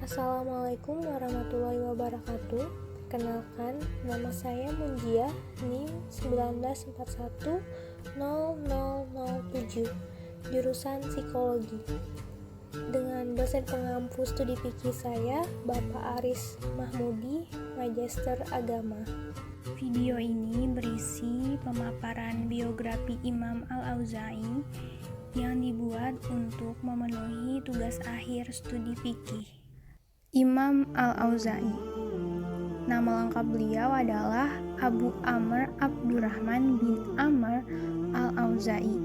Assalamualaikum warahmatullahi wabarakatuh. Perkenalkan, nama saya Munjiah, NIM 19410007, jurusan Psikologi. Dengan dosen pengampu studi fikih saya, Bapak Aris Mahmudi, Magister Agama. Video ini berisi pemaparan biografi Imam Al-Auza'i yang dibuat untuk memenuhi tugas akhir studi fikih. Imam Al-Auza'i. Nama lengkap beliau adalah Abu Amr Abdurrahman bin Amr Al-Auza'i.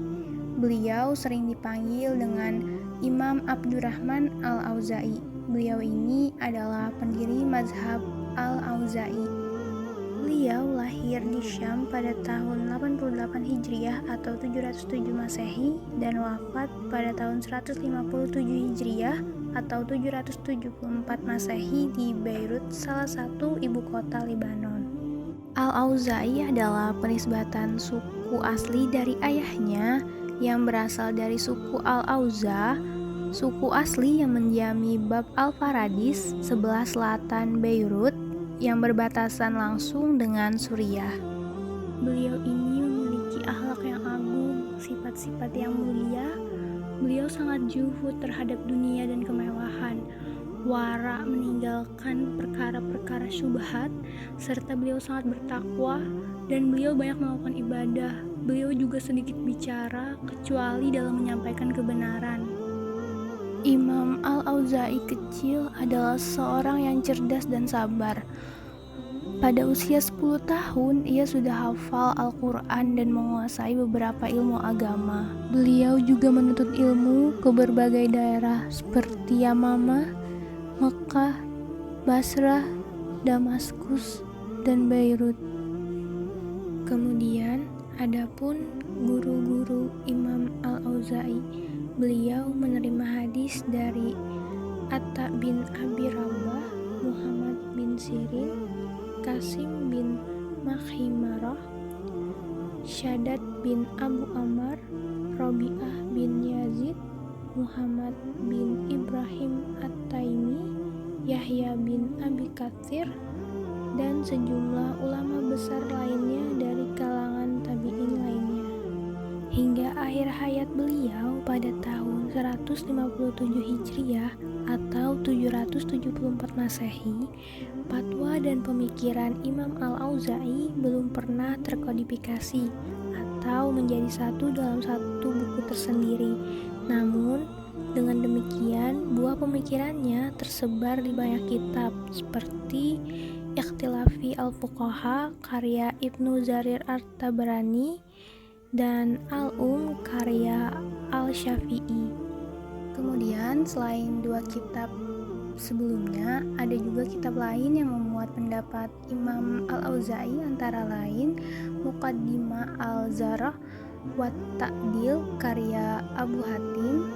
Beliau sering dipanggil dengan Imam Abdurrahman Al-Auza'i. Beliau ini adalah pendiri mazhab Al-Auza'i. Beliau lahir di Syam pada tahun 88 Hijriah atau 707 Masehi dan wafat pada tahun 157 Hijriah atau 774 Masehi di Beirut, salah satu ibu kota Lebanon. Al-Auza'i adalah penisbatan suku asli dari ayahnya yang berasal dari suku Al-Auza, suku asli yang mendiami Bab Al-Faradis sebelah selatan Beirut yang berbatasan langsung dengan Suriah. Beliau ini memiliki akhlak yang agung, sifat-sifat yang mulia. Beliau sangat zuhud terhadap dunia dan kemewahan, wara meninggalkan perkara-perkara syubhat, serta beliau sangat bertakwa dan beliau banyak melakukan ibadah. Beliau juga sedikit bicara, kecuali dalam menyampaikan kebenaran. Imam Al-Auza'i kecil adalah seorang yang cerdas dan sabar. Pada usia 10 tahun, ia sudah hafal Al-Quran dan menguasai beberapa ilmu agama. Beliau juga menuntut ilmu ke berbagai daerah seperti Yamamah, Mekah, Basrah, Damaskus, dan Beirut. Kemudian, adapun guru-guru Imam Al-Auza'i, beliau menerima hadis dari Atta bin Abi Rabah, Muhammad bin Sirin, Qasim bin Makhimarah, Syaddad bin Abu Ammar, Rabi'ah bin Yazid, Muhammad bin Ibrahim At-Taimi, Yahya bin Abi Katsir, dan sejumlah ulama besar lainnya dari kalangan tabi'in lainnya. Hingga akhir hayat beliau pada tahun 157 Hijriah atau 774 Masehi, fatwa dan pemikiran Imam Al-Auza'i belum pernah terkodifikasi atau menjadi satu dalam satu buku tersendiri. Namun, dengan demikian, buah pemikirannya tersebar di banyak kitab seperti Ikhtilafi Al-Fuqaha karya Ibnu Jarir At-Tabarani dan Al-Um karya Al-Syafi'i. Kemudian selain dua kitab sebelumnya, ada juga kitab lain yang memuat pendapat Imam Al-Auza'i, antara lain Muqaddimah Al-Zarah wa Ta'dil karya Abu Hatim,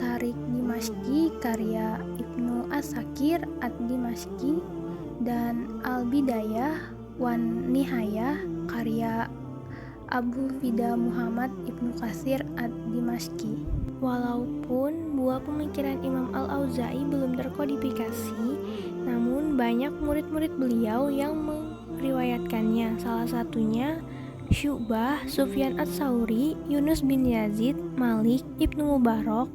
Tarik Dimashqi karya Ibnu Asakir Ad-Dimashqi, dan Al-Bidayah wan Nihayah karya Abu Fida Muhammad Ibnu Katsir Ad-Dimashqi. Walaupun buah pemikiran Imam Al-Auza'i belum terkodifikasi, namun banyak murid-murid beliau yang meriwayatkannya. Salah satunya Syu'bah, Sufyan Ats-Tsauri, Yunus bin Yazid, Malik, Ibnu Mubarak,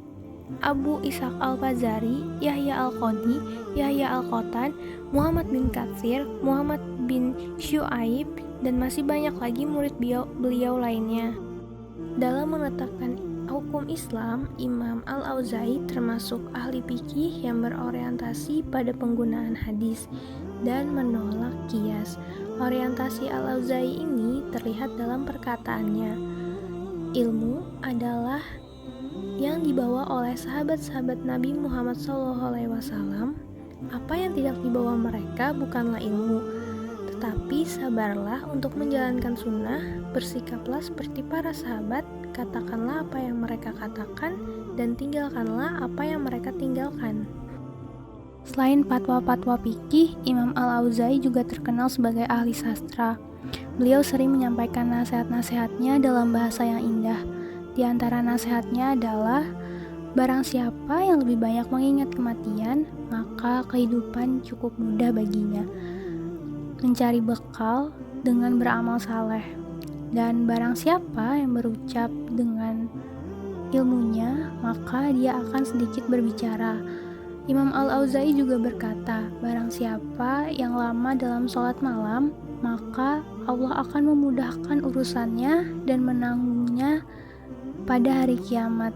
Abu Ishaq Al-Fazari, Yahya Al-Qadi, Yahya Al-Qattan, Muhammad bin Katsir, Muhammad bin Syu'aib, dan masih banyak lagi murid beliau lainnya. Dalam menetapkan hukum Islam, Imam Al-Auza'i termasuk ahli fikih yang berorientasi pada penggunaan hadis dan menolak qiyas. Orientasi Al-Auza'i ini terlihat dalam perkataannya, ilmu adalah yang dibawa oleh sahabat-sahabat Nabi Muhammad SAW. Apa yang tidak dibawa mereka bukanlah ilmu, tetapi sabarlah untuk menjalankan sunnah, bersikaplah seperti para sahabat, katakanlah apa yang mereka katakan, dan tinggalkanlah apa yang mereka tinggalkan. Selain fatwa-fatwa fikih, Imam Al-Auza'i juga terkenal sebagai ahli sastra. Beliau sering menyampaikan nasihat-nasihatnya dalam bahasa yang indah. Di antara nasihatnya adalah Barang siapa yang lebih banyak mengingat kematian, maka kehidupan cukup mudah baginya. Mencari bekal dengan beramal saleh. Dan barang siapa yang berucap dengan ilmunya, maka dia akan sedikit berbicara. Imam Al-Auza'i juga berkata, barang siapa yang lama dalam sholat malam, maka Allah akan memudahkan urusannya dan menanggungnya pada hari kiamat.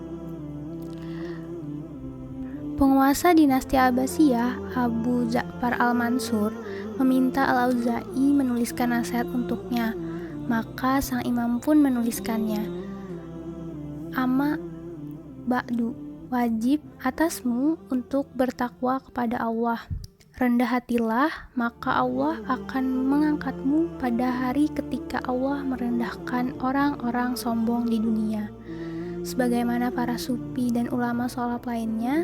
Penguasa dinasti Abbasiyah, Abu Ja'far al-Mansur, meminta Al-Auza'i menuliskan nasihat untuknya. Maka sang imam pun menuliskannya. Amma ba'du, wajib atasmu untuk bertakwa kepada Allah. Rendah hatilah, maka Allah akan mengangkatmu pada hari ketika Allah merendahkan orang-orang sombong di dunia. Sebagaimana para sufi dan ulama sholaf lainnya,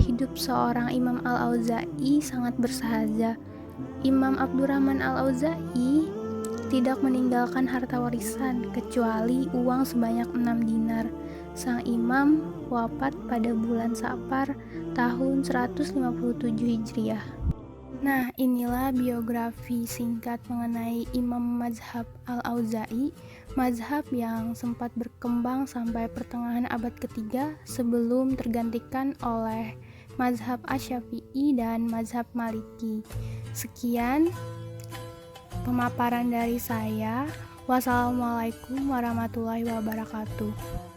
hidup seorang Imam Al-Auza'i sangat bersahaja. Imam Abdurrahman Al-Auza'i tidak meninggalkan harta warisan kecuali uang sebanyak 6 dinar. Sang imam wafat pada bulan Safar tahun 157 Hijriah. Nah, inilah biografi singkat mengenai Imam Mazhab Al-Auza'i, mazhab yang sempat berkembang sampai pertengahan abad ketiga sebelum tergantikan oleh mazhab Asy-Syafi'i dan mazhab Maliki. Sekian pemaparan dari saya. Wassalamualaikum warahmatullahi wabarakatuh.